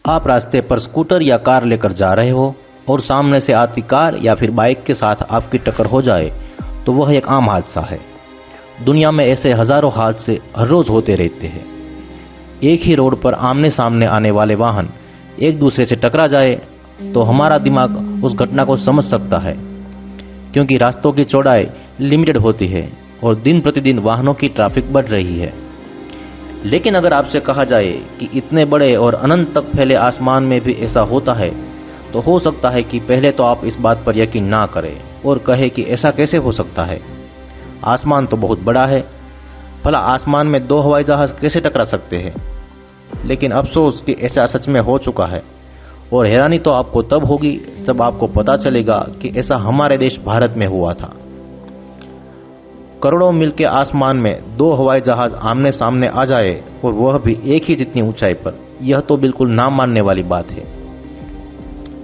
आप रास्ते पर स्कूटर या कार लेकर जा रहे हो और सामने से आती कार या फिर बाइक के साथ आपकी टक्कर हो जाए तो वह एक आम हादसा है। दुनिया में ऐसे हजारों हादसे हर रोज होते रहते हैं। एक ही रोड पर आमने सामने आने वाले वाहन एक दूसरे से टकरा जाए तो हमारा दिमाग उस घटना को समझ सकता है, क्योंकि रास्तों की चौड़ाई लिमिटेड होती है और दिन प्रतिदिन वाहनों की ट्रैफिक बढ़ रही है। लेकिन अगर आपसे कहा जाए कि इतने बड़े और अनंत तक फैले आसमान में भी ऐसा होता है, तो हो सकता है कि पहले तो आप इस बात पर यकीन ना करें और कहें कि ऐसा कैसे हो सकता है। आसमान तो बहुत बड़ा है, भला आसमान में दो हवाई जहाज कैसे टकरा सकते हैं। लेकिन अफसोस कि ऐसा सच में हो चुका है, और हैरानी तो आपको तब होगी जब आपको पता चलेगा कि ऐसा हमारे देश भारत में हुआ था। करोड़ों मील के आसमान में दो हवाई जहाज आमने सामने आ जाए और वह भी एक ही जितनी ऊंचाई पर, यह तो बिल्कुल ना मानने वाली बात है।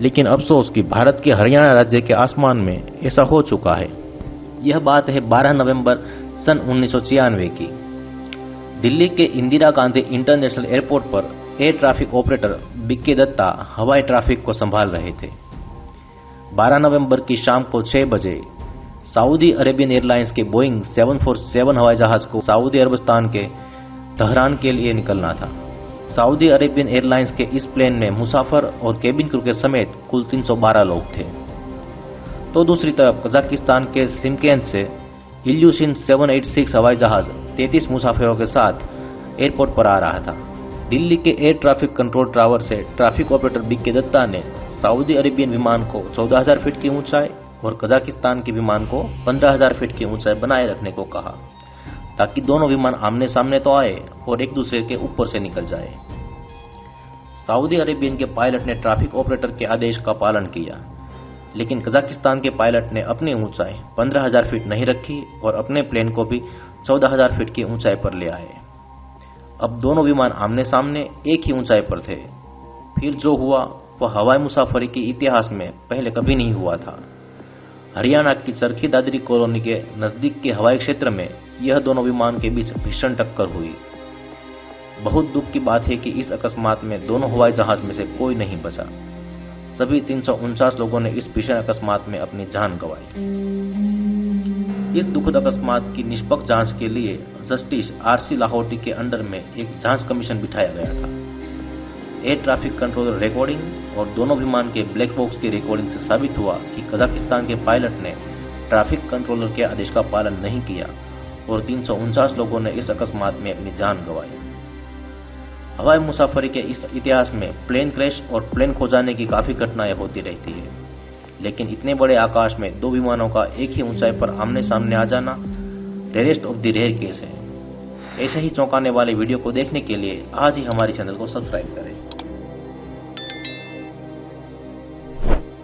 लेकिन अफसोस कि भारत के हरियाणा राज्य के आसमान में ऐसा हो चुका है। यह बात है 12 नवंबर सन 1996 की। दिल्ली के इंदिरा गांधी इंटरनेशनल एयरपोर्ट पर air traffic operator BK Datta हवाई ट्रैफिक को संभाल रहे थे। 12 नवंबर की शाम को 6 बजे सऊदी अरेबियन एयरलाइंस के बोइंग 747 हवाई जहाज को सऊदी अरबस्तान के तहरान के लिए निकलना था। सऊदी अरेबियन एयरलाइंस के इस प्लेन में मुसाफिर और केबिन क्रू के समेत कुल 312 लोग थे। तो दूसरी तरफ कजाकिस्तान के शिमकेन से इल्यूशिन 786 हवाई जहाज 33 मुसाफिरों के साथ एयरपोर्ट पर आ रहा था। दिल्ली के एयर ट्रैफिक कंट्रोल टावर से ट्रैफिक ऑपरेटर बीके दत्ता ने सऊदी अरेबियन विमान को 14,000 फीट की ऊंचाई और कजाकिस्तान के विमान को 15,000 फीट की ऊंचाई बनाए रखने को कहा, ताकि दोनों विमान आमने सामने तो आए और एक दूसरे के ऊपर से निकल जाए। सऊदी अरेबियन के पायलट ने ट्रैफिक ऑपरेटर के आदेश का पालन किया, लेकिन कजाकिस्तान के पायलट ने अपनी ऊंचाई 15,000 फीट नहीं रखी और अपने प्लेन को भी 14,000 फीट की ऊंचाई पर ले आए। अब दोनों विमान आमने सामने एक ही ऊंचाई पर थे। फिर जो हुआ वह हवाई मुसाफरी के इतिहास में पहले कभी नहीं हुआ था। हरियाणा की चरखी दादरी कॉलोनी के नजदीक के हवाई क्षेत्र में यह दोनों विमान के बीच भीषण टक्कर हुई। बहुत दुख की बात है कि इस अकस्मात में दोनों हवाई जहाज में से कोई नहीं बचा। सभी 349 लोगों ने इस भीषण अकस्मात में अपनी जान गंवाई। इस दुखद अकस्मात की निष्पक्ष जांच के लिए जस्टिस आरसी लाहौटी के अंडर में एक जांच कमीशन बिठाया गया था। एयर ट्रैफिक कंट्रोलर रिकॉर्डिंग और दोनों विमान के ब्लैक बॉक्स की रिकॉर्डिंग से साबित हुआ कि कजाकिस्तान के पायलट ने ट्रैफिक कंट्रोलर के आदेश का पालन नहीं किया और 349 लोगों ने इस अकस्मात में अपनी जान गंवाई। हवाई मुसाफरी के इस इतिहास में प्लेन क्रैश और प्लेन खो जाने की काफी घटनाएं होती रहती है, लेकिन इतने बड़े आकाश में दो विमानों का एक ही ऊंचाई पर आमने सामने आ जाना rarest of the rare case है। ऐसे ही चौंकाने वाले वीडियो को देखने के लिए आज ही हमारे चैनल को सब्सक्राइब करें।